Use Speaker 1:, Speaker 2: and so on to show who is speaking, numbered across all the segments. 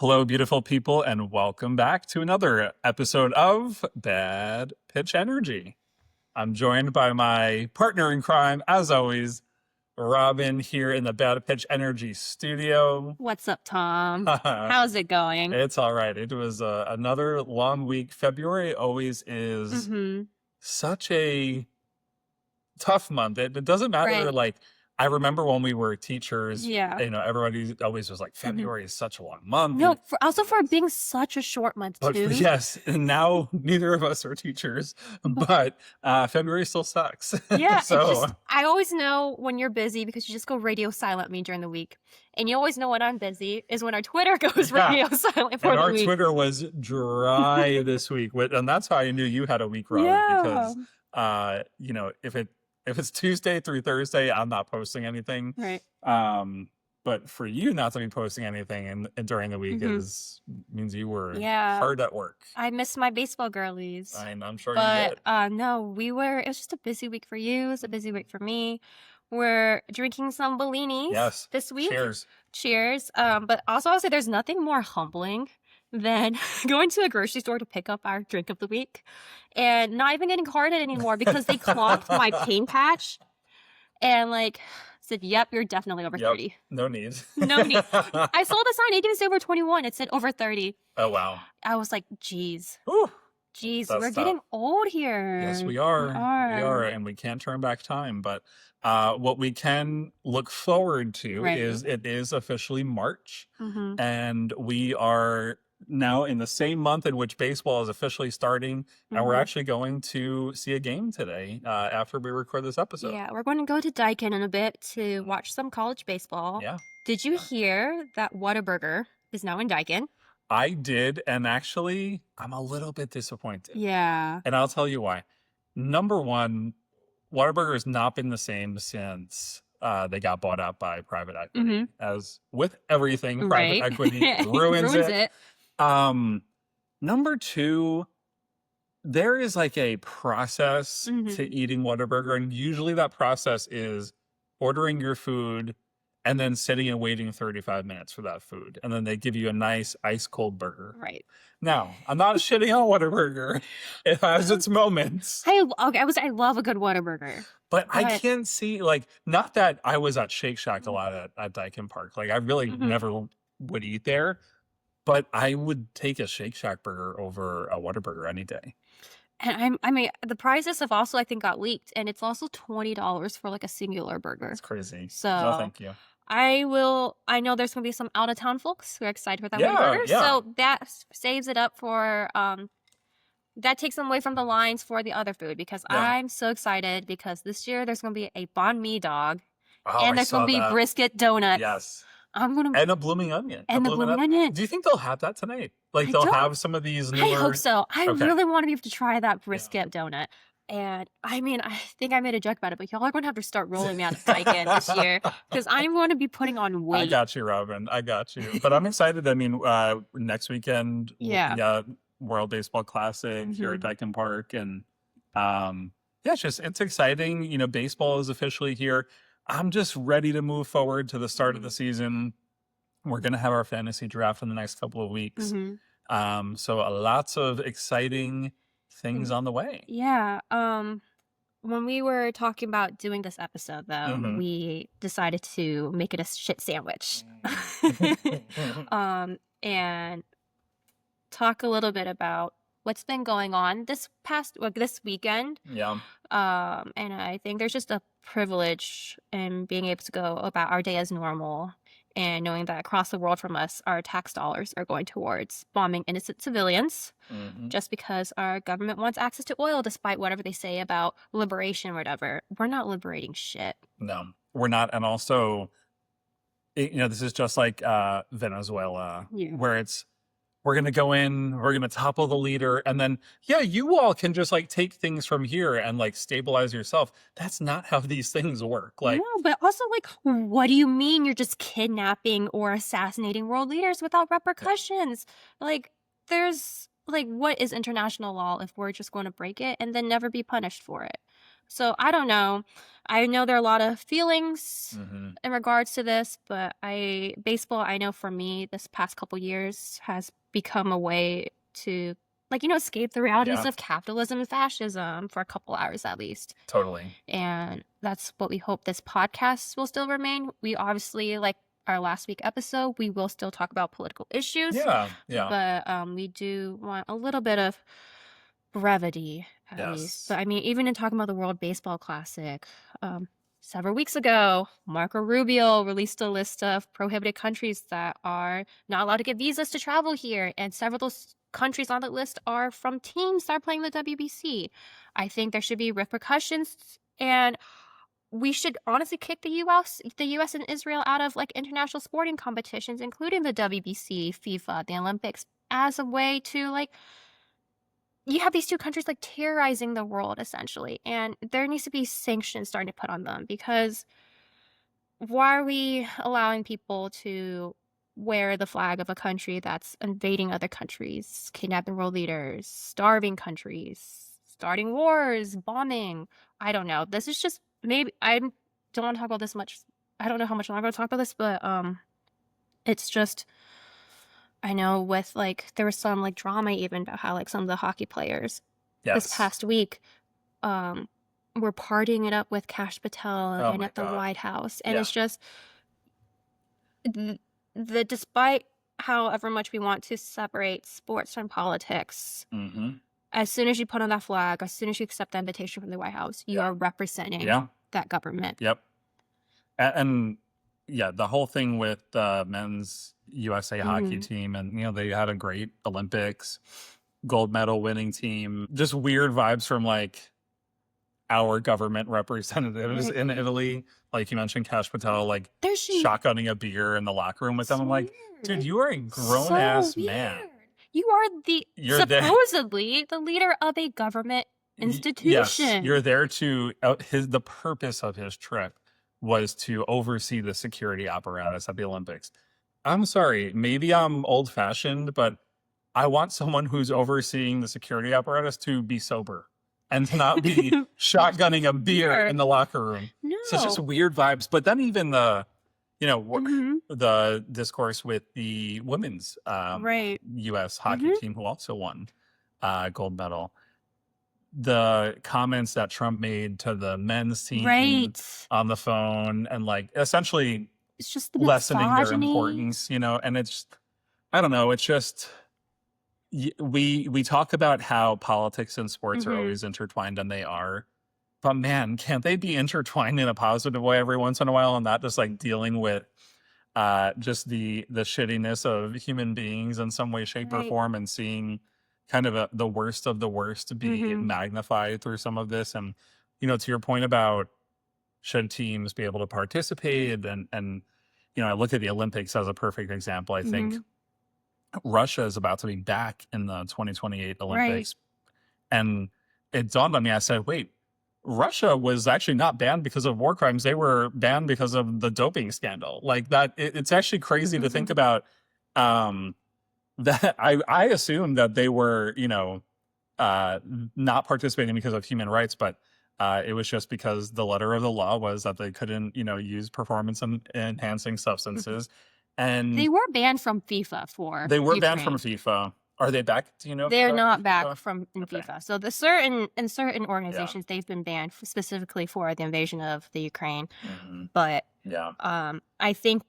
Speaker 1: Hello, beautiful people, and welcome back to another episode of Bad Pitch Energy. I'm joined by my partner in crime, as always, Robyn, here in the Bad Pitch Energy studio.
Speaker 2: What's up, Tom? How's it going?
Speaker 1: It's all right. It was another long week. February always is such a tough month. It doesn't matter,
Speaker 2: Right.
Speaker 1: like, I remember when we were teachers,
Speaker 2: Yeah.
Speaker 1: everybody always was like, February is such a long month.
Speaker 2: No, also for it being such a short month,
Speaker 1: But
Speaker 2: too.
Speaker 1: yes, and now neither of us are teachers, but February still sucks.
Speaker 2: Yeah,
Speaker 1: So
Speaker 2: I always know when you're busy because you just go radio silent me during the week. And you always know when I'm busy is when our Twitter goes radio silent for
Speaker 1: and
Speaker 2: the
Speaker 1: our
Speaker 2: week.
Speaker 1: Twitter was dry this week, and that's how I knew you had a week, Rob,
Speaker 2: Yeah.
Speaker 1: because if it's Tuesday through Thursday, I'm not posting anything.
Speaker 2: Right.
Speaker 1: But for you not to be posting anything and during the week means you were hard at work.
Speaker 2: I miss my baseball girlies.
Speaker 1: I'm sure you did.
Speaker 2: No, it was just a busy week for you. It was a busy week for me. We're drinking some Bellinis this week.
Speaker 1: Cheers.
Speaker 2: Cheers. But also I'll say there's nothing more humbling than going to a grocery store to pick up our drink of the week and not even getting carded anymore because they clocked my pain patch and said, yep, you're definitely over 30.
Speaker 1: No need.
Speaker 2: No need. I saw the sign. It didn't say over 21. It said over 30.
Speaker 1: Oh, wow.
Speaker 2: I was like, geez.
Speaker 1: Ooh,
Speaker 2: Jeez,
Speaker 1: we're
Speaker 2: getting old here.
Speaker 1: Yes, we are. We are, and we can't turn back time. But what we can look forward to is it is officially March, and we are now in the same month in which baseball is officially starting, and we're actually going to see a game today after we record this episode.
Speaker 2: Yeah, we're going to go to Daikin in a bit to watch some college baseball.
Speaker 1: Yeah.
Speaker 2: Did you hear that Whataburger is now in Daikin?
Speaker 1: I did, and actually, I'm a little bit disappointed.
Speaker 2: Yeah.
Speaker 1: And I'll tell you why. Number one, Whataburger has not been the same since they got bought out by private equity. As with everything, private equity ruins it. Number two, there is like a process to eating Whataburger, and usually that process is ordering your food and then sitting and waiting 35 minutes for that food. And then they give you a nice ice cold burger.
Speaker 2: Right.
Speaker 1: Now, I'm not shitting on Whataburger. It has its moments.
Speaker 2: I love a good Whataburger.
Speaker 1: But I can't see, not that I was at Shake Shack a lot at Daikin Park. I really never would eat there. But I would take a Shake Shack burger over a Whataburger any day.
Speaker 2: And I mean, the prices have also, I think, got leaked. And it's also $20 for a singular burger.
Speaker 1: It's crazy.
Speaker 2: So,
Speaker 1: no, thank you.
Speaker 2: I know there's going to be some out-of-town folks who are excited for that Whataburger.
Speaker 1: Yeah.
Speaker 2: So that saves it up for, that takes them away from the lines for the other food. Because I'm so excited because this year there's going to be a banh mi dog. And there's going to be brisket donuts.
Speaker 1: Yes.
Speaker 2: And
Speaker 1: a blooming onion.
Speaker 2: And the blooming onion.
Speaker 1: Do you think they'll have that tonight? They'll have some of these newer...
Speaker 2: I hope so. I really want to be able to try that brisket donut. And I mean, I think I made a joke about it, but y'all are going to have to start rolling me out of Daikin this year because I'm going to be putting on weight.
Speaker 1: I got you, Robyn. I got you. But I'm excited. I mean, next weekend, World Baseball Classic here at Daikin Park. And it's exciting. Baseball is officially here. I'm just ready to move forward to the start of the season. We're going to have our fantasy draft in the next couple of weeks. So lots of exciting things on the way.
Speaker 2: Yeah. When we were talking about doing this episode, though, we decided to make it a shit sandwich. And talk a little bit about what's been going on this weekend.
Speaker 1: Yeah.
Speaker 2: And I think there's just a privilege in being able to go about our day as normal and knowing that across the world from us, our tax dollars are going towards bombing innocent civilians just because our government wants access to oil despite whatever they say about liberation or whatever. We're not liberating shit.
Speaker 1: No, we're not. And also, this is just like Venezuela, where we're going to go in, we're going to topple the leader, and then, you all can just take things from here and stabilize yourself. That's not how these things work.
Speaker 2: No, but also what do you mean you're just kidnapping or assassinating world leaders without repercussions? There's what is international law if we're just going to break it and then never be punished for it? So I don't know. I know there are a lot of feelings
Speaker 1: Hmm.
Speaker 2: in regards to this, but baseball, I know for me, this past couple years has become a way to, like, escape the realities
Speaker 1: Yeah,
Speaker 2: of capitalism and fascism for a couple hours at least.
Speaker 1: totally.
Speaker 2: And that's what we hope this podcast will still remain. We obviously, like our last week episode, we will still talk about political issues,
Speaker 1: Yeah, yeah,
Speaker 2: but we do want a little bit of brevity at least.
Speaker 1: yes.
Speaker 2: But I mean, even in talking about the World Baseball Classic, several weeks ago, Marco Rubio released a list of prohibited countries that are not allowed to get visas to travel here, and several of those countries on that list are from teams that are playing the WBC. I think there should be repercussions, and we should honestly kick the US and Israel out of like international sporting competitions, including the WBC, FIFA, the Olympics, as a way to like you have these two countries like terrorizing the world essentially, and there needs to be sanctions starting to put on them because why are we allowing people to wear the flag of a country that's invading other countries, kidnapping world leaders, starving countries, starting wars, bombing? I don't know. This is just maybe I don't want to talk about this much. I don't know how much longer I'm going to talk about this, but it's just I know with like there was some like drama even about how like some of the hockey players this
Speaker 1: Yes.
Speaker 2: past week um were partying it up with Cash Patel
Speaker 1: Oh
Speaker 2: and
Speaker 1: my
Speaker 2: at the
Speaker 1: God.
Speaker 2: White House. And
Speaker 1: Yeah.
Speaker 2: it's just despite however much we want to separate sports from politics,
Speaker 1: Hmm.
Speaker 2: as soon as you put on that flag, as soon as you accept the invitation from the White House, you
Speaker 1: Yeah.
Speaker 2: are representing
Speaker 1: Yeah.
Speaker 2: that government.
Speaker 1: Yep. And yeah, the whole thing with the men's USA hockey
Speaker 2: Mhm.
Speaker 1: team, and they had a great Olympics gold medal winning team. Just weird vibes from like our government representatives
Speaker 2: Right.
Speaker 1: in Italy. Like you mentioned, Cash Patel, like
Speaker 2: There's she
Speaker 1: shotgunning a beer in the locker room with them. I'm
Speaker 2: so
Speaker 1: like, dude,
Speaker 2: weird.
Speaker 1: you are a grown
Speaker 2: So
Speaker 1: ass
Speaker 2: weird.
Speaker 1: man.
Speaker 2: You are the
Speaker 1: You're there.
Speaker 2: supposedly the leader of a government
Speaker 1: Yes,
Speaker 2: institution.
Speaker 1: you're there to the purpose of his trip was to oversee the security apparatus at the Olympics. I'm sorry, maybe I'm old fashioned, but I want someone who's overseeing the security apparatus to be sober and to not be shotgunning a beer in the locker room. So it's just
Speaker 2: No.
Speaker 1: weird vibes. But then even
Speaker 2: Mhm.
Speaker 1: the discourse with the women's
Speaker 2: Right.
Speaker 1: U.S. hockey
Speaker 2: Mhm.
Speaker 1: team who also won gold medal, the comments that Trump made to the men's team
Speaker 2: Right.
Speaker 1: on the phone and like essentially
Speaker 2: It's just the
Speaker 1: lessening their
Speaker 2: misogyny.
Speaker 1: importance, and it's I don't know, it's just we talk about how politics and sports are
Speaker 2: Mhm.
Speaker 1: always intertwined, and they are, but man, can't they be intertwined in a positive way every once in a while and not just like dealing with just the shittiness of human beings in some way, shape, or
Speaker 2: Right.
Speaker 1: form, and seeing kind of the worst of the worst be
Speaker 2: Mhm.
Speaker 1: magnified through some of this. And to your point about should teams be able to participate, and I look at the Olympics as a perfect example. I think
Speaker 2: Mhm.
Speaker 1: Russia is about to be back in the 2028
Speaker 2: Right.
Speaker 1: Olympics, and it dawned on me. I said, wait. Russia was actually not banned because of war crimes. They were banned because of the doping scandal. Like that, it's actually crazy to think
Speaker 2: Mhm.
Speaker 1: about. That I assumed that they were, not participating because of human rights, but it was just because the letter of the law was that they couldn't, use performance enhancing
Speaker 2: Mhm.
Speaker 1: substances,
Speaker 2: They
Speaker 1: and
Speaker 2: were banned from FIFA for
Speaker 1: they were banned from
Speaker 2: Ukraine.
Speaker 1: FIFA. Are they back? Do you know if
Speaker 2: They're
Speaker 1: they're back
Speaker 2: not
Speaker 1: from
Speaker 2: back
Speaker 1: FIFA?
Speaker 2: from in
Speaker 1: Okay.
Speaker 2: FIFA. So certain
Speaker 1: Yeah.
Speaker 2: organizations, they've been banned specifically for the invasion of the Ukraine.
Speaker 1: Hmm.
Speaker 2: But
Speaker 1: Yeah.
Speaker 2: I think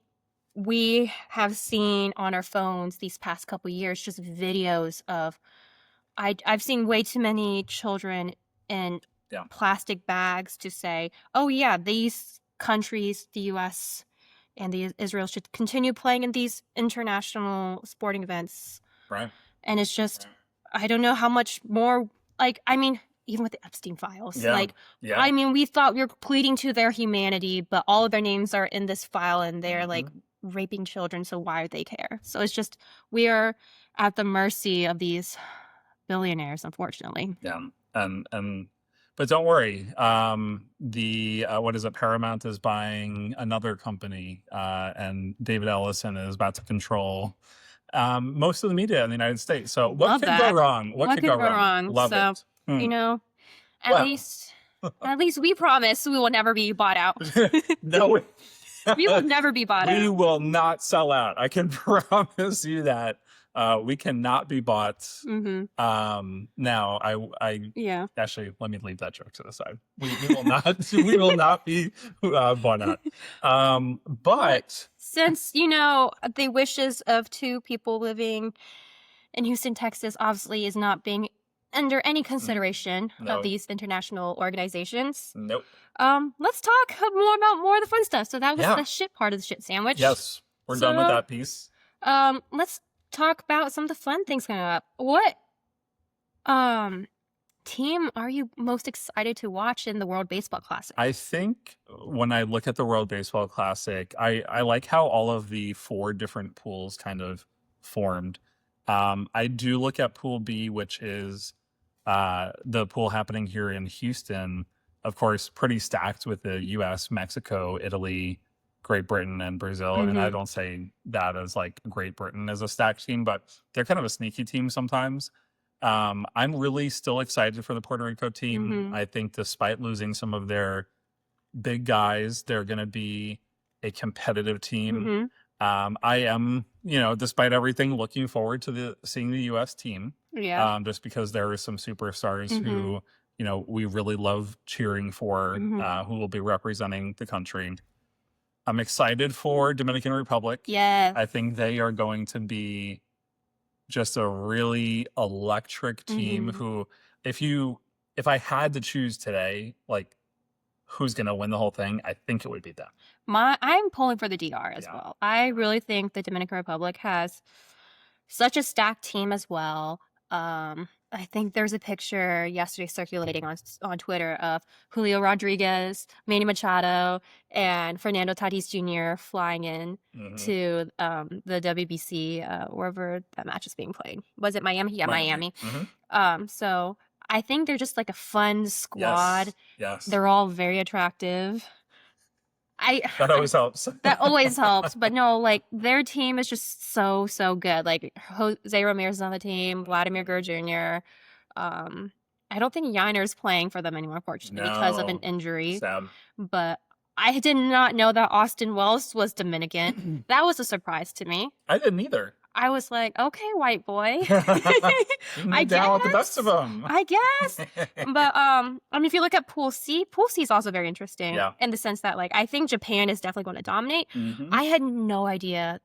Speaker 2: we have seen on our phones these past couple years just videos of I've seen way too many children in
Speaker 1: Yeah.
Speaker 2: plastic bags to say, oh yeah, these countries, the US and Israel should continue playing in these international sporting events.
Speaker 1: Right.
Speaker 2: And it's just I don't know how much more like I mean even with the Epstein files,
Speaker 1: Yeah.
Speaker 2: like
Speaker 1: Yeah.
Speaker 2: I mean we thought we were pleading to their humanity, but all of their names are in this file and they're like raping children, so why would they care? So it's just we are at the mercy of these billionaires, unfortunately.
Speaker 1: Yeah. But don't worry. The what is it? Paramount is buying another company, and David Ellison is about to control most of the media in the United States. So what
Speaker 2: Love
Speaker 1: could go
Speaker 2: that.
Speaker 1: wrong? What could go wrong? Love
Speaker 2: So,
Speaker 1: it.
Speaker 2: at
Speaker 1: Well,
Speaker 2: least At least we promise we will never be bought out.
Speaker 1: No,
Speaker 2: We will never be bought out.
Speaker 1: we will not sell out. I can promise you that. We cannot be bought. Now,
Speaker 2: Yeah.
Speaker 1: actually, let me leave that joke to the side. We will not. We will not be bought out. But
Speaker 2: since the wishes of two people living in Houston, Texas, obviously is not being under any consideration of these international organizations.
Speaker 1: Nope.
Speaker 2: Let's talk more about more of the fun stuff. So that was the shit part of the shit sandwich.
Speaker 1: Yes, we're done with that piece.
Speaker 2: Let's talk about some of the fun things coming up. What team are you most excited to watch in the World Baseball Classic?
Speaker 1: I think when I look at the World Baseball Classic, I like how all of the 4 different pools kind of formed. I do look at Pool B, which is the pool happening here in Houston. Of course, pretty stacked with the U.S., Mexico, Italy, Great Britain, and Brazil. And I don't say that as like Great Britain as a stacked team, but they're kind of a sneaky team sometimes. I'm really still excited for the Puerto Rico team. I think despite losing some of their big guys, they're going to be a competitive team. I am, despite everything, looking forward to seeing the U.S. team.
Speaker 2: Yeah.
Speaker 1: Just because there are some superstars who, we really love cheering for, who will be representing the country. I'm excited for Dominican Republic.
Speaker 2: Yeah.
Speaker 1: I think they are going to be just a really electric team who, if I had to choose today, like who's going to win the whole thing, I think it would be them.
Speaker 2: I'm pulling for the DR as well. I really think the Dominican Republic has such a stacked team as well. I think there's a picture yesterday circulating on Twitter of Julio Rodriguez, Manny Machado, and Fernando Tatis Jr. flying in to the WBC, wherever that match is being played. Was it Miami? Yeah, Miami. So I think they're just like a fun squad.
Speaker 1: Yes.
Speaker 2: They're all very attractive.
Speaker 1: That always helps.
Speaker 2: That always helps. But no, like their team is just so good. Like Jose Ramirez is on the team, Vladimir Guerrero Jr. I don't think Yiner's playing for them anymore, unfortunately, because of an injury.
Speaker 1: Sad.
Speaker 2: But I did not know that Austin Wells was Dominican. That was a surprise to me.
Speaker 1: I didn't either.
Speaker 2: I was like, okay, white boy.
Speaker 1: I down with the best of them.
Speaker 2: I guess. But if you look at Pool C is also very interesting in the sense that, like, I think Japan is definitely going to dominate. I had no idea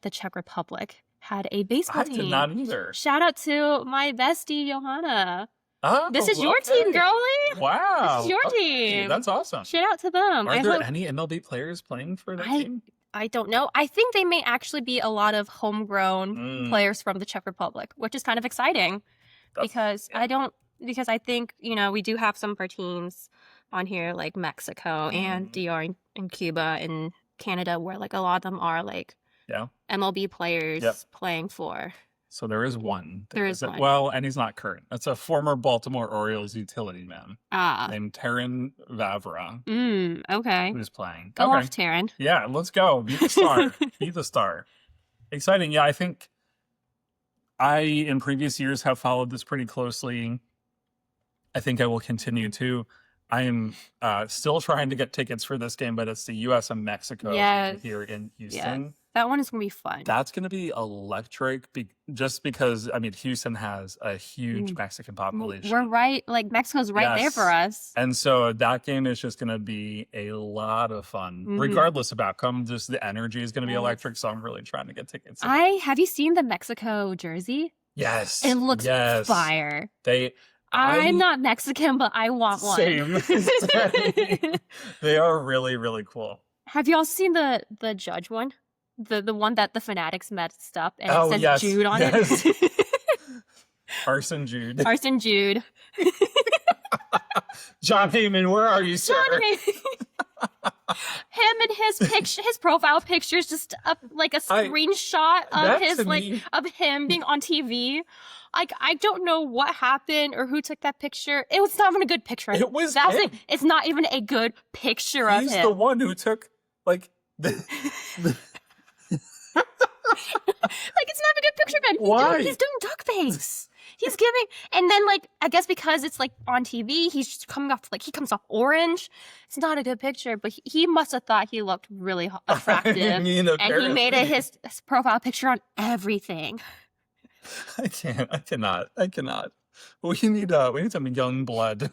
Speaker 2: the Czech Republic had a baseball team.
Speaker 1: I did not either.
Speaker 2: Shout out to my bestie, Johanna.
Speaker 1: Oh,
Speaker 2: this is your team, girlie.
Speaker 1: Wow.
Speaker 2: This is your team.
Speaker 1: That's awesome.
Speaker 2: Shout out to them.
Speaker 1: Are there any MLB players playing for that team?
Speaker 2: I don't know. I think they may actually be a lot of homegrown players from the Czech Republic, which is kind of exciting because I think, we do have some of our teams on here like Mexico and DR and Cuba and Canada where like a lot of them are like MLB players playing for.
Speaker 1: So there is one.
Speaker 2: There is one.
Speaker 1: Well, and he's not current. That's a former Baltimore Orioles utility man named Terran Vavra.
Speaker 2: Okay.
Speaker 1: Who's playing.
Speaker 2: Go off, Terran.
Speaker 1: Yeah, let's go. Be the star. Be the star. Exciting. Yeah, I think I, in previous years, have followed this pretty closely. I think I will continue to. I am still trying to get tickets for this game, but it's the U.S. and Mexico here in Houston.
Speaker 2: Yes. That one is going to be fun.
Speaker 1: That's going to be electric just because, Houston has a huge Mexican population.
Speaker 2: We're right, like Mexico's right there for us.
Speaker 1: And so that game is just going to be a lot of fun, regardless of outcome. Just the energy is going to be electric. So I'm really trying to get tickets.
Speaker 2: Have you seen the Mexico jersey?
Speaker 1: Yes.
Speaker 2: It looks fire. I'm not Mexican, but I want one.
Speaker 1: Same. They are really, really cool.
Speaker 2: Have y'all seen the Judge one? The one that the Fanatics messed up and it says Jude on it.
Speaker 1: Arson Jude.
Speaker 2: Arson Jude.
Speaker 1: John Heyman, where are you, sir?
Speaker 2: John Heyman. Him and his profile pictures just up like a screenshot of him being on TV. Like, I don't know what happened or who took that picture. It was not even a good picture.
Speaker 1: It was him.
Speaker 2: It's not even a good picture of him.
Speaker 1: He's the one who took like
Speaker 2: like, it's not a good picture of him.
Speaker 1: Why?
Speaker 2: He's doing duck face. He's giving, and then like I guess because it's like on TV, he's just coming off like he comes off orange. It's not a good picture, but he must have thought he looked really attractive, and he made it his profile picture on everything.
Speaker 1: I cannot. We need some young blood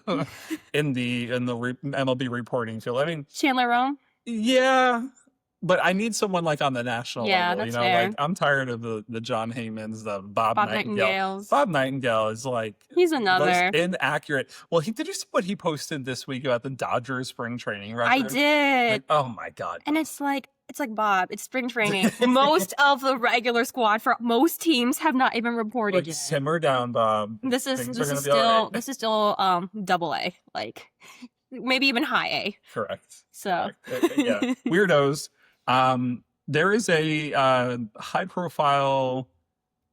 Speaker 1: in the MLB reporting field. I mean,
Speaker 2: Chandler Rome.
Speaker 1: Yeah, but I need someone like on the national level.
Speaker 2: That's fair.
Speaker 1: Like I'm tired of the John Heymans, the Bob
Speaker 2: Nightingales.
Speaker 1: Bob Nightingale is like
Speaker 2: he's another
Speaker 1: inaccurate. Well, did you see what he posted this week about the Dodgers spring training record?
Speaker 2: I did.
Speaker 1: Like, oh my God!
Speaker 2: And it's like Bob. It's spring training. Most of the regular squad for most teams have not even reported yet.
Speaker 1: Simmer down, Bob.
Speaker 2: This is still double A, like maybe even high A.
Speaker 1: Correct.
Speaker 2: So
Speaker 1: yeah, weirdos. There is a high profile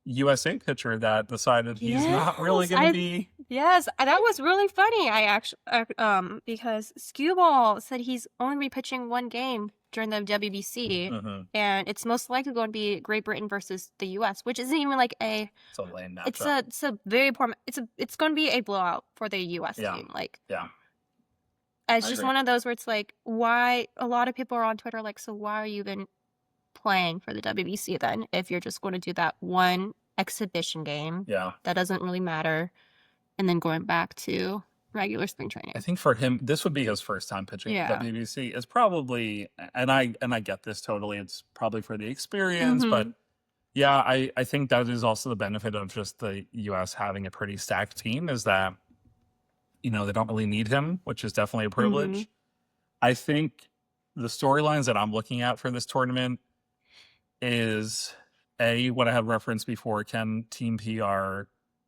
Speaker 1: USA pitcher that decided he's not really going to be.
Speaker 2: Yes, that was really funny. I actually because Skewball said he's only be pitching one game during the WBC, and it's most likely going to be Great Britain versus the U.S., which isn't even like a.
Speaker 1: It's a lame matchup.
Speaker 2: It's a very poor. It's going to be a blowout for the U.S. team. Like it's just one of those where it's like, why? A lot of people are on Twitter like, so why are you even playing for the WBC then if you're just going to do that one exhibition game?
Speaker 1: Yeah,
Speaker 2: that doesn't really matter, and then going back to regular spring training.
Speaker 1: I think for him, this would be his first time pitching WBC. It's probably, and I get this totally. It's probably for the experience, but yeah, I think that is also the benefit of just the U.S. having a pretty stacked team is that, they don't really need him, which is definitely a privilege. I think the storylines that I'm looking at for this tournament is what I have referenced before. Can Team PR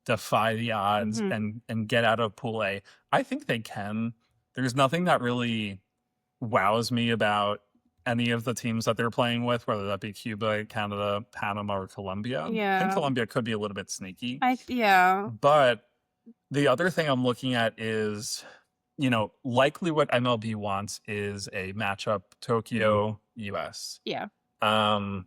Speaker 1: defy the odds and get out of Pool A? I think they can. There's nothing that really wows me about any of the teams that they're playing with, whether that be Cuba, Canada, Panama, or Colombia.
Speaker 2: Yeah.
Speaker 1: I think Colombia could be a little bit sneaky. But the other thing I'm looking at is, likely what MLB wants is a matchup Tokyo US.
Speaker 2: Yeah.
Speaker 1: I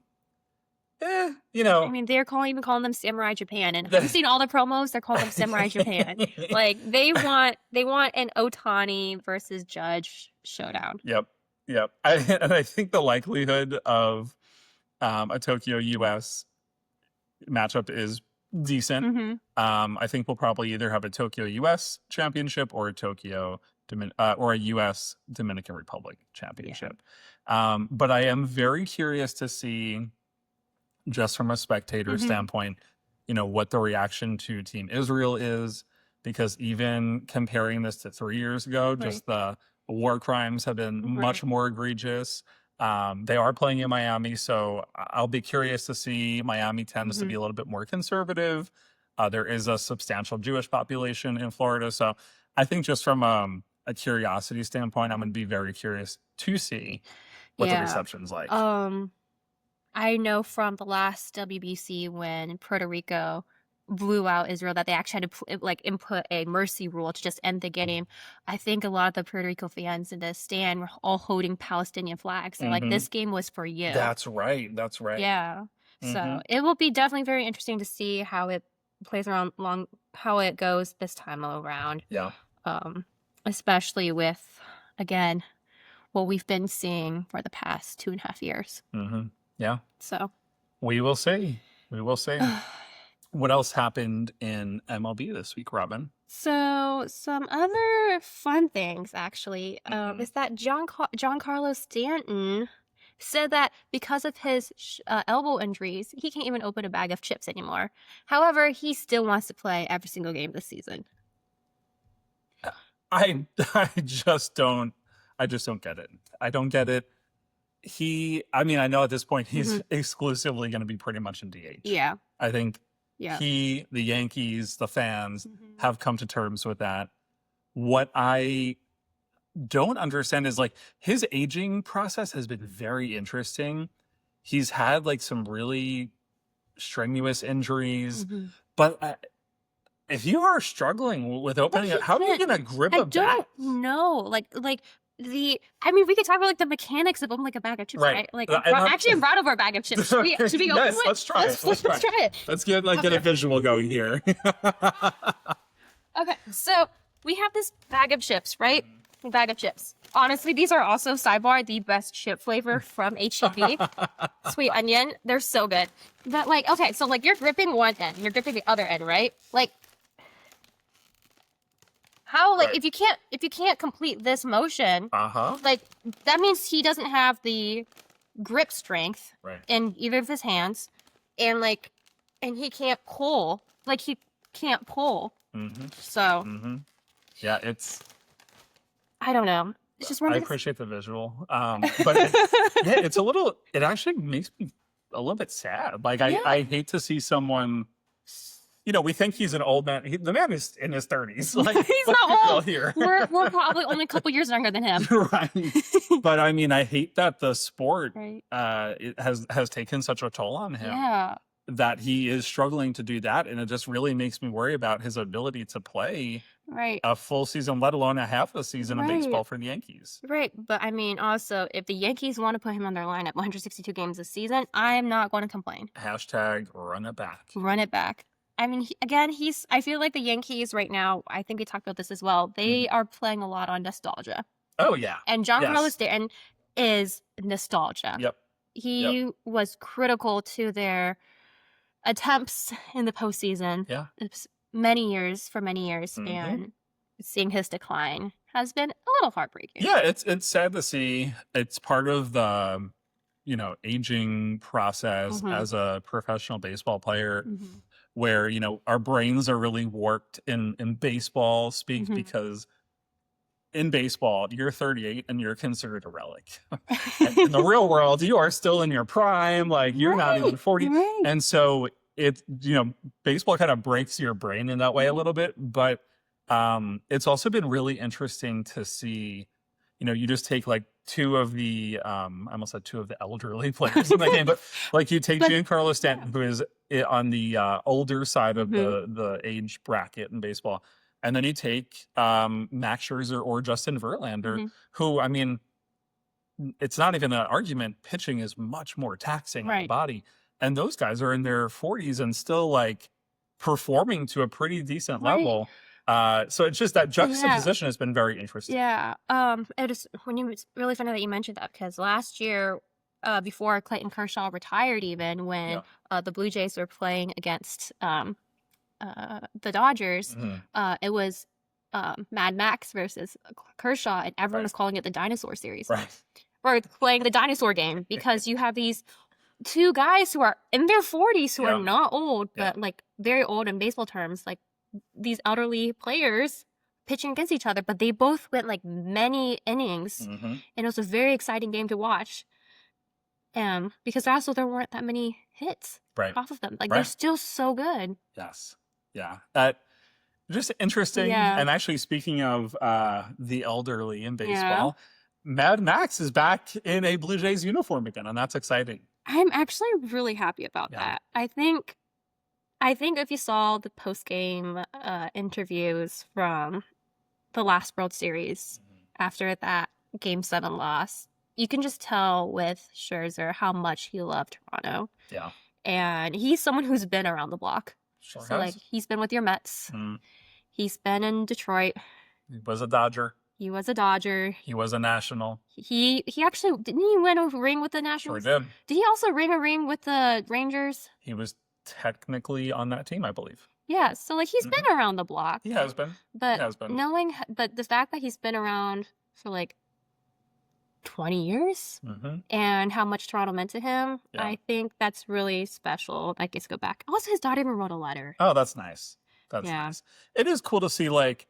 Speaker 2: mean, they're even calling them Samurai Japan, and have you seen all the promos? They're calling them Samurai Japan. Like they want an Ohtani versus Judge showdown.
Speaker 1: Yep. And I think the likelihood of a Tokyo US matchup is decent. I think we'll probably either have a Tokyo US championship or a US Dominican Republic championship. But I am very curious to see, just from a spectator standpoint, what the reaction to Team Israel is, because even comparing this to 3 years ago, just the war crimes have been much more egregious. They are playing in Miami, so I'll be curious to see. Miami tends to be a little bit more conservative. There is a substantial Jewish population in Florida, so I think just from a curiosity standpoint, I'm going to be very curious to see what the reception's like.
Speaker 2: I know from the last WBC when Puerto Rico blew out Israel that they actually had to input a mercy rule to just end the game. I think a lot of the Puerto Rico fans in the stand were all holding Palestinian flags. They're like, this game was for you.
Speaker 1: That's right.
Speaker 2: Yeah. So it will be definitely very interesting to see how it plays how it goes this time around.
Speaker 1: Yeah.
Speaker 2: Especially with, again, what we've been seeing for the past 2.5 years.
Speaker 1: Yeah.
Speaker 2: So
Speaker 1: we will see. What else happened in MLB this week, Robyn?
Speaker 2: So some other fun things, actually, is that Giancarlo Stanton said that because of his elbow injuries, he can't even open a bag of chips anymore. However, he still wants to play every single game this season.
Speaker 1: I just don't get it. I don't get it. I know at this point he's exclusively going to be pretty much in DH.
Speaker 2: Yeah.
Speaker 1: I think the Yankees, the fans have come to terms with that. What I don't understand is his aging process has been very interesting. He's had some really strenuous injuries, but if you are struggling with opening it, how are you going to grip a bat?
Speaker 2: I don't know. I mean, we could talk about like the mechanics of like a bag of chips, right? Like, actually, I'm proud of our bag of chips. Should we go?
Speaker 1: Yes, let's try it. Let's try it. Let's get a visual going here.
Speaker 2: Okay, so we have this bag of chips, right? Bag of chips. Honestly, these are also, sidebar, the best chip flavor from HEB. Sweet onion, they're so good. But like, okay, so like you're gripping one end, you're gripping the other end, right? Like, how, like, if you can't complete this motion, like, that means he doesn't have the grip strength in either of his hands, and like, and he can't pull. Like, he can't pull. So,
Speaker 1: yeah, it's.
Speaker 2: I don't know. It's just
Speaker 1: I appreciate the visual, but it's a little. It actually makes me a little bit sad. Like, I hate to see someone. You know, we think he's an old man. The man is in his 30s. Like,
Speaker 2: he's not old.
Speaker 1: Here.
Speaker 2: We're probably only a couple years younger than him.
Speaker 1: Right. But I mean, I hate that the sport it has taken such a toll on him.
Speaker 2: Yeah.
Speaker 1: That he is struggling to do that, and it just really makes me worry about his ability to play a full season, let alone a half a season of baseball for the Yankees.
Speaker 2: Right, but I mean, also, if the Yankees want to put him on their lineup 162 games this season, I am not going to complain.
Speaker 1: Hashtag run it back.
Speaker 2: Run it back. I mean, I feel like the Yankees right now, I think we talked about this as well, they are playing a lot on nostalgia.
Speaker 1: Oh, yeah.
Speaker 2: And Giancarlo Stanton is nostalgia.
Speaker 1: Yep.
Speaker 2: He was critical to their attempts in the postseason.
Speaker 1: Yeah.
Speaker 2: For many years, and seeing his decline has been a little heartbreaking.
Speaker 1: Yeah, it's sad to see. It's part of the, aging process as a professional baseball player, where, our brains are really warped in baseball speak, because in baseball, you're 38 and you're considered a relic. And in the real world, you are still in your prime. Like, you're not even 40. And so baseball kind of breaks your brain in that way a little bit. But it's also been really interesting to see, you just take like two of the, I almost said two of the elderly players in the game, but like you take Giancarlo Stanton, who is on the older side of the age bracket in baseball. And then you take Max Scherzer or Justin Verlander, who, I mean, it's not even an argument. Pitching is much more taxing on the body. And those guys are in their 40s and still like performing to a pretty decent level. So it's just that juxtaposition has been very interesting.
Speaker 2: Yeah. It's really funny that you mentioned that, because last year, before Clayton Kershaw retired, even when the Blue Jays were playing against the Dodgers, it was Mad Max versus Kershaw, and everyone was calling it the dinosaur series. Or playing the dinosaur game, because you have these two guys who are in their 40s who are not old, but like very old in baseball terms, like these elderly players pitching against each other, but they both went like many innings, and it was a very exciting game to watch. Because also there weren't that many hits off of them. Like they're still so good.
Speaker 1: Yes. Yeah. Just interesting. And actually, speaking of the elderly in baseball, Mad Max is back in a Blue Jays uniform again, and that's exciting.
Speaker 2: I'm actually really happy about that. I think if you saw the post-game interviews from the last World Series after that Game 7 loss, you can just tell with Scherzer how much he loved Toronto. Yeah. And he's someone who's been around the block. So, like, he's been with your Mets. He's been in Detroit.
Speaker 1: He was a Dodger.
Speaker 2: He was a Dodger.
Speaker 1: He was a National.
Speaker 2: He actually, didn't he win a ring with the Nationals?
Speaker 1: Sure did.
Speaker 2: Did he also ring a ring with the Rangers?
Speaker 1: He was technically on that team, I believe.
Speaker 2: Yeah, so like he's been around the block.
Speaker 1: He has been.
Speaker 2: But but the fact that he's been around for like 20 years and how much Toronto meant to him, I think that's really special. That gets to go back. Also, his daughter even wrote a letter.
Speaker 1: Oh, that's nice. That's nice. It is cool to see, like,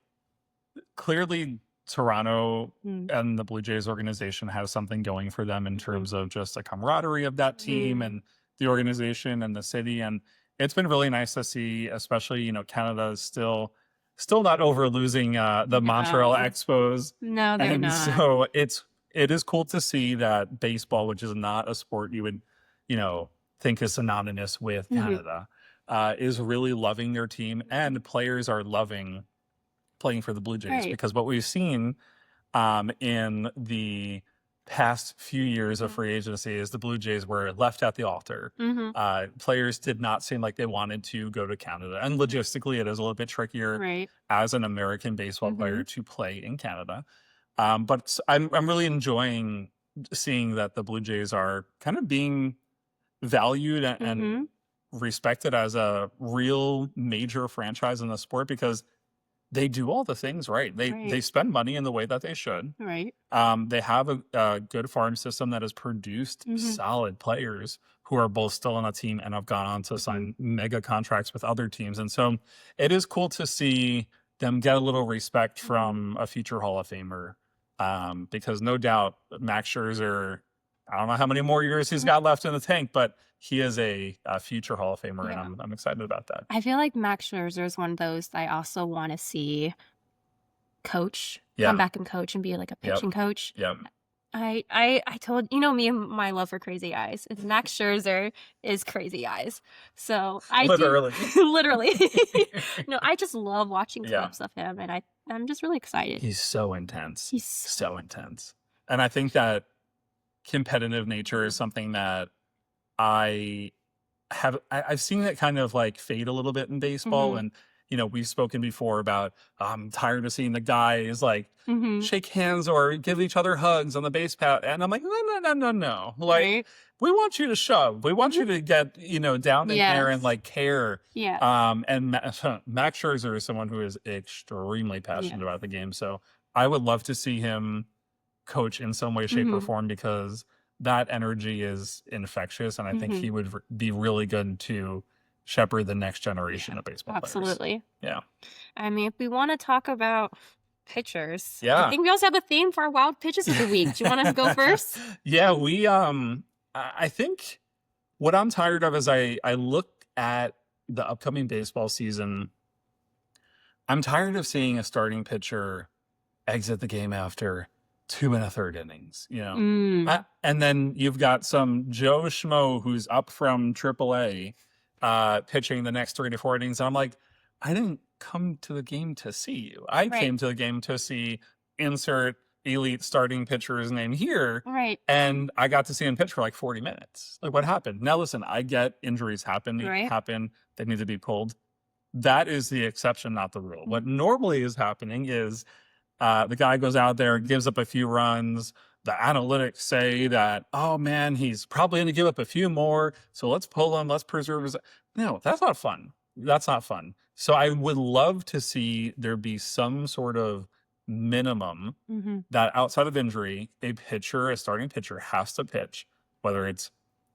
Speaker 1: clearly Toronto and the Blue Jays organization has something going for them in terms of just a camaraderie of that team and the organization and the city. And it's been really nice to see, especially, Canada is still not over losing the Montreal Expos.
Speaker 2: No, they're not.
Speaker 1: So it is cool to see that baseball, which is not a sport you would, think is synonymous with Canada, is really loving their team, and players are loving playing for the Blue Jays, because what we've seen in the past few years of free agency is the Blue Jays were left at the altar. Players did not seem like they wanted to go to Canada. And logistically, it is a little bit trickier as an American baseball player to play in Canada. But I'm really enjoying seeing that the Blue Jays are kind of being valued and respected as a real major franchise in the sport, because they do all the things right. They spend money in the way that they should. They have a good farm system that has produced solid players who are both still on a team and have gone on to sign mega contracts with other teams. And so it is cool to see them get a little respect from a future Hall of Famer, because no doubt Max Scherzer, I don't know how many more years he's got left in the tank, but he is a future Hall of Famer, and I'm excited about that.
Speaker 2: I feel like Max Scherzer is one of those I also want to see coach, come back and coach and be like a pitching coach. I told, me and my love for crazy eyes. It's Max Scherzer is crazy eyes. So I literally. No, I just love watching clips of him, and I'm just really excited.
Speaker 1: He's so intense. He's so intense. And I think that competitive nature is something that I've seen it kind of like fade a little bit in baseball. And we've spoken before about I'm tired of seeing the guys like shake hands or give each other hugs on the base path, and I'm like, no, like we want you to shove, we want you to get down in there and like care. And Max Scherzer is someone who is extremely passionate about the game, so I would love to see him coach in some way, shape, or form, because that energy is infectious, and I think he would be really good to shepherd the next generation of baseball players.
Speaker 2: Absolutely.
Speaker 1: Yeah.
Speaker 2: I mean, if we want to talk about pitchers, I think we also have a theme for our wild pitches of the week. Do you want to go first?
Speaker 1: Yeah, we I think what I'm tired of is I look at the upcoming baseball season. I'm tired of seeing a starting pitcher exit the game after 2 1/3 innings, and then you've got some Joe Schmo who's up from AAA, pitching the next 3 to 4 innings. And I'm like, I didn't come to the game to see you. I came to the game to see insert elite starting pitcher's name here. And I got to see him pitch for like 40 minutes. Like, what happened? Now, listen, I get injuries happen. They need to be pulled. That is the exception, not the rule. What normally is happening is the guy goes out there, gives up a few runs. The analytics say that, oh man, he's probably going to give up a few more, so let's pull him, let's preserve his. No, that's not fun. That's not fun. So I would love to see there be some sort of minimum that outside of injury, a starting pitcher has to pitch, whether it's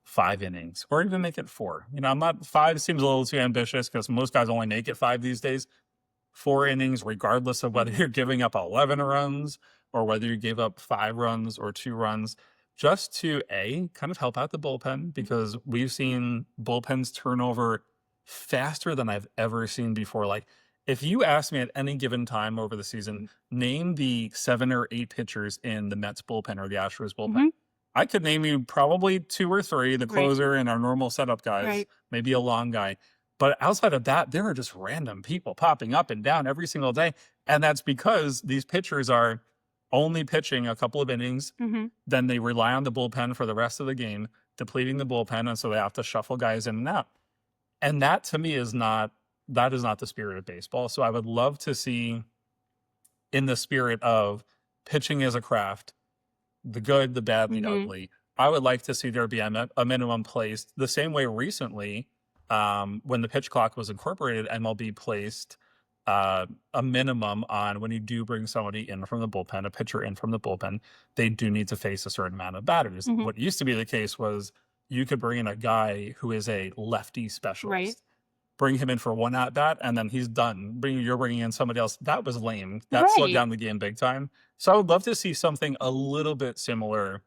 Speaker 1: 5 innings or even make it 4. I'm not, 5 seems a little too ambitious because most guys only make it 5 these days. 4 innings, regardless of whether you're giving up 11 runs or whether you gave up 5 runs or 2 runs, just to kind of help out the bullpen, because we've seen bullpens turn over faster than I've ever seen before. Like, if you ask me at any given time over the season, name the 7 or 8 pitchers in the Mets bullpen or the Astros bullpen, I could name you probably 2 or 3, the closer and our normal setup guys, maybe a long guy. But outside of that, there are just random people popping up and down every single day. And that's because these pitchers are only pitching a couple of innings. Then they rely on the bullpen for the rest of the game, depleting the bullpen. And so they have to shuffle guys in and out. And that, to me, is not the spirit of baseball. So I would love to see, in the spirit of pitching as a craft, the good, the bad, and the ugly, I would like to see there be a minimum placed the same way recently. When the pitch clock was incorporated, MLB placed a minimum on when you do bring somebody in from the bullpen, a pitcher in from the bullpen, they do need to face a certain amount of batters. What used to be the case was you could bring in a guy who is a lefty specialist, bring him in for 1 at-bat, and then he's done. You're bringing in somebody else. That was lame. That slowed down the game big time. So I would love to see something a little bit similar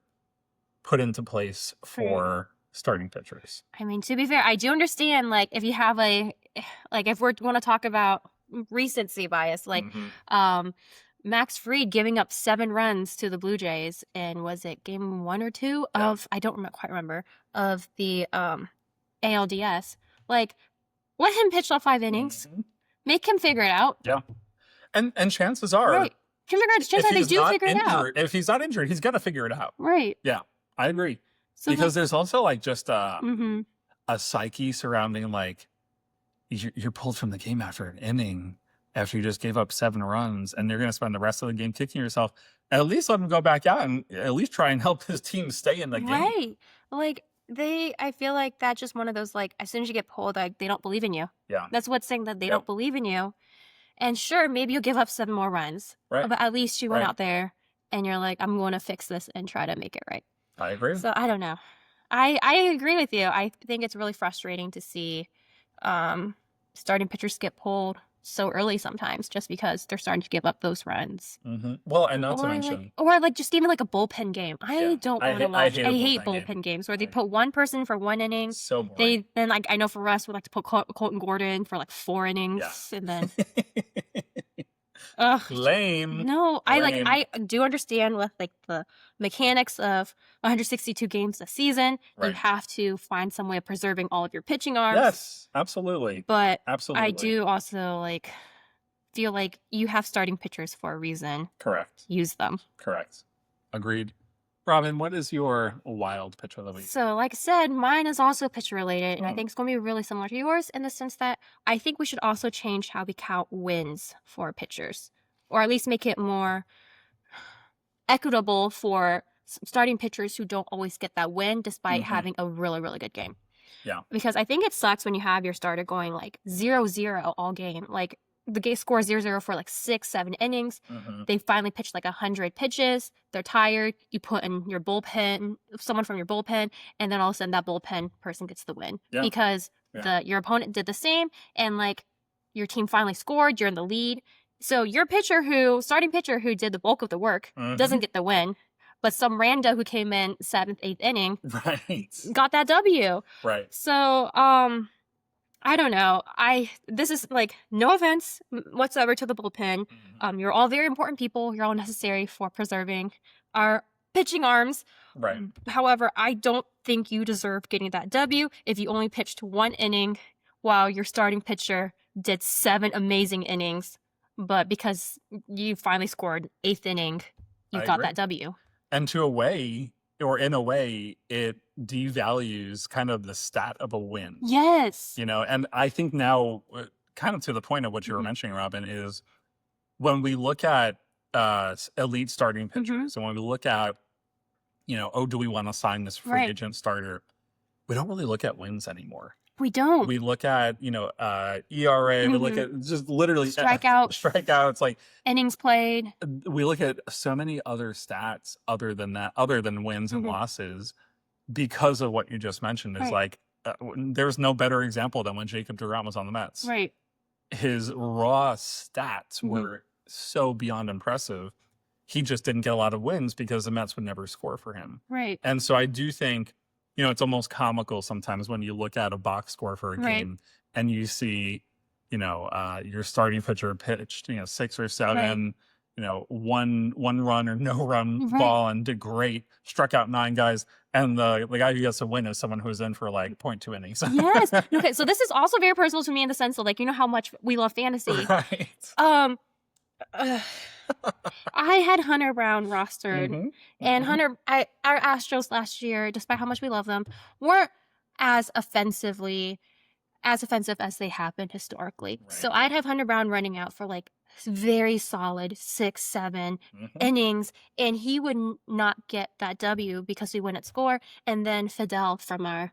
Speaker 1: put into place for starting pitchers.
Speaker 2: I mean, to be fair, I do understand, like, if you have if we're going to talk about recency bias, like, Max Fried giving up 7 runs to the Blue Jays, and was it game 1 or 2 of, I don't quite remember, of the ALDS. Like, let him pitch all 5 innings. Make him figure it out.
Speaker 1: Yeah. And chances are
Speaker 2: kindergarten chances are they do figure it out.
Speaker 1: If he's not injured, he's got to figure it out.
Speaker 2: Right.
Speaker 1: Yeah, I agree. So because there's also like just a psyche surrounding like you're pulled from the game after an inning, after you just gave up 7 runs, and you're going to spend the rest of the game kicking yourself. At least let him go back out and at least try and help his team stay in the game.
Speaker 2: Right. Like I feel like that's just one of those, like, as soon as you get pulled, like, they don't believe in you.
Speaker 1: Yeah.
Speaker 2: That's what's saying that they don't believe in you. And sure, maybe you'll give up 7 more runs.
Speaker 1: Right.
Speaker 2: But at least you went out there and you're like, I'm going to fix this and try to make it right.
Speaker 1: I agree.
Speaker 2: So I don't know. I agree with you. I think it's really frustrating to see starting pitchers get pulled so early sometimes just because they're starting to give up those runs.
Speaker 1: Well, and not to mention.
Speaker 2: Or like just even like a bullpen game. I don't want to watch. I hate bullpen games where they put one person for 1 inning.
Speaker 1: So boring.
Speaker 2: Then like I know for us we like to put Colton Gordon for like 4 innings and then
Speaker 1: lame.
Speaker 2: No, lame. I do understand with like the mechanics of 162 games a season. Right. You have to find some way of preserving all of your pitching arms.
Speaker 1: Yes, absolutely.
Speaker 2: But I do also like feel like you have starting pitchers for a reason.
Speaker 1: Correct.
Speaker 2: Use them.
Speaker 1: Correct. Agreed. Robyn, what is your wild pitch of the week?
Speaker 2: So, like I said, mine is also pitcher related, and I think it's going to be really similar to yours in the sense that I think we should also change how we count wins for pitchers, or at least make it more equitable for starting pitchers who don't always get that win despite having a really, really good game.
Speaker 1: Yeah.
Speaker 2: Because I think it sucks when you have your starter going like 0-0 all game. Like, the game scores 0-0 for like 6-7 innings. They finally pitched like 100 pitches. They're tired. You put in your bullpen, someone from your bullpen, and then all of a sudden that bullpen person gets the win because your opponent did the same, and like your team finally scored. You're in the lead. So your starting pitcher who did the bulk of the work doesn't get the win, but some rando who came in 7th, 8th inning got that W.
Speaker 1: Right.
Speaker 2: So I don't know. This is like no offense whatsoever to the bullpen. You're all very important people. You're all necessary for preserving our pitching arms.
Speaker 1: Right.
Speaker 2: However, I don't think you deserve getting that W if you only pitched 1 inning while your starting pitcher did 7 amazing innings. But because you finally scored 8th inning, you got that W.
Speaker 1: And in a way, it devalues kind of the stat of a win.
Speaker 2: Yes.
Speaker 1: And I think now, kind of to the point of what you were mentioning, Robyn, is when we look at elite starting pitchers, and when we look at, do we want to sign this free agent starter? We don't really look at wins anymore.
Speaker 2: We don't.
Speaker 1: We look at, ERA. We look at just literally strikeouts, like
Speaker 2: innings played.
Speaker 1: We look at so many other stats other than wins and losses, because of what you just mentioned. Is like there's no better example than when Jacob deGrom was on the Mets.
Speaker 2: Right.
Speaker 1: His raw stats were so beyond impressive. He just didn't get a lot of wins because the Mets would never score for him.
Speaker 2: Right.
Speaker 1: And so I do think, it's almost comical sometimes when you look at a box score for a game and you see, your starting pitcher pitched, 6 or 7, one run or no run ball and did great, struck out 9 guys. And the guy who gets a win is someone who's in for like 0.2 innings.
Speaker 2: Yes. Okay. So this is also very personal to me in the sense of like, how much we love fantasy.
Speaker 1: Right.
Speaker 2: I had Hunter Brown rostered, and our Astros last year, despite how much we love them, weren't as offensive as they have been historically. Right. So I'd have Hunter Brown running out for like very solid 6-7 innings, and he would not get that W because we wouldn't score. And then Fidel from our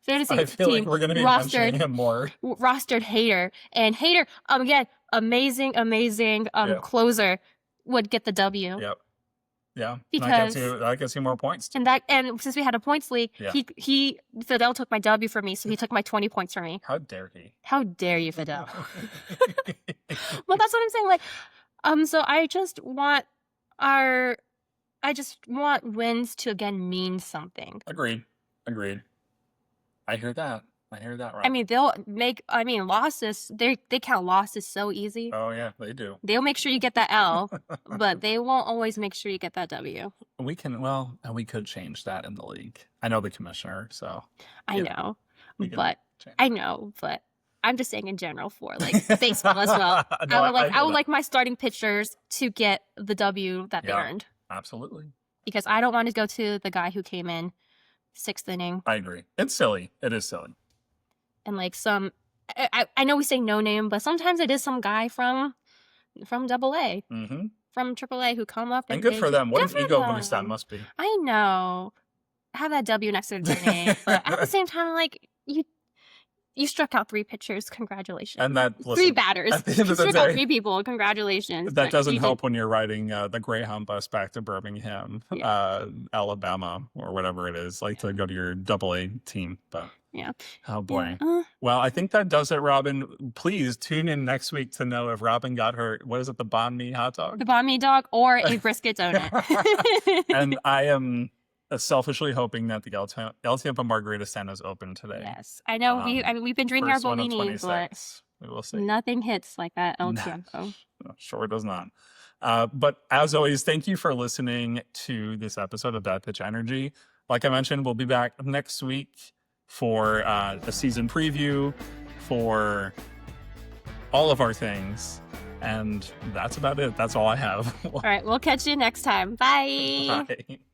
Speaker 2: fantasy
Speaker 1: I feel
Speaker 2: team
Speaker 1: like we're going to be mentioning him more.
Speaker 2: Rostered Hader, and Hader again, amazing closer, would get the W.
Speaker 1: Yep. Yeah,
Speaker 2: because
Speaker 1: that gets you more points.
Speaker 2: And since we had a points league, Fidel took my W for me, so he took my 20 points from me.
Speaker 1: How dare he?
Speaker 2: How dare you, Fidel? Well, that's what I'm saying. Like, so I just want wins to again mean something.
Speaker 1: Agreed. I hear that. Right.
Speaker 2: I mean, losses, they count losses so easy.
Speaker 1: Oh, yeah, they do.
Speaker 2: They'll make sure you get that L, but they won't always make sure you get that W.
Speaker 1: We could change that in the league. I know the commissioner, so.
Speaker 2: I know, but I'm just saying in general for like baseball as well.
Speaker 1: No,
Speaker 2: I would like my starting pitchers to get the W that they
Speaker 1: Yeah.
Speaker 2: earned.
Speaker 1: Absolutely.
Speaker 2: Because I don't want to go to the guy who came in 6th inning
Speaker 1: I agree. It's silly. It is silly.
Speaker 2: and like I know we say no name, but sometimes it is some guy from AA,
Speaker 1: Mm-hmm.
Speaker 2: from AAA who come up
Speaker 1: And good for them. What
Speaker 2: Good
Speaker 1: an
Speaker 2: for
Speaker 1: ego boost that
Speaker 2: them.
Speaker 1: must be.
Speaker 2: I know. Have that W next to their name, but at the same time, like you struck out 3 pitchers. Congratulations.
Speaker 1: And that,
Speaker 2: 3
Speaker 1: listen,
Speaker 2: batters.
Speaker 1: at the end of
Speaker 2: You
Speaker 1: the
Speaker 2: struck out
Speaker 1: day,
Speaker 2: 3 people. Congratulations.
Speaker 1: that
Speaker 2: But
Speaker 1: doesn't
Speaker 2: you
Speaker 1: help
Speaker 2: did-
Speaker 1: when you're riding the Greyhound bus back to Birmingham, Alabama, or whatever it is, like to go to your AA team. But
Speaker 2: Yeah.
Speaker 1: oh boy.
Speaker 2: Yeah.
Speaker 1: Well, I think that does it, Robyn. Please tune in next week to know if Robyn got her, what is it, the banh mi hot dog?
Speaker 2: The banh mi dog or a brisket donut.
Speaker 1: And I am selfishly hoping that the El Tiempo Margarita stand is open today.
Speaker 2: Yes. I know we've been drinking our
Speaker 1: First one of
Speaker 2: Bellini, but
Speaker 1: 26. We will see.
Speaker 2: nothing hits like that El Tiempo.
Speaker 1: Sure does not. But as always, thank you for listening to this episode of That Pitch Energy. Like I mentioned, we'll be back next week for a season preview, for all of our things. And that's about it. That's all I have.
Speaker 2: All right. We'll catch you next time. Bye.
Speaker 1: Bye.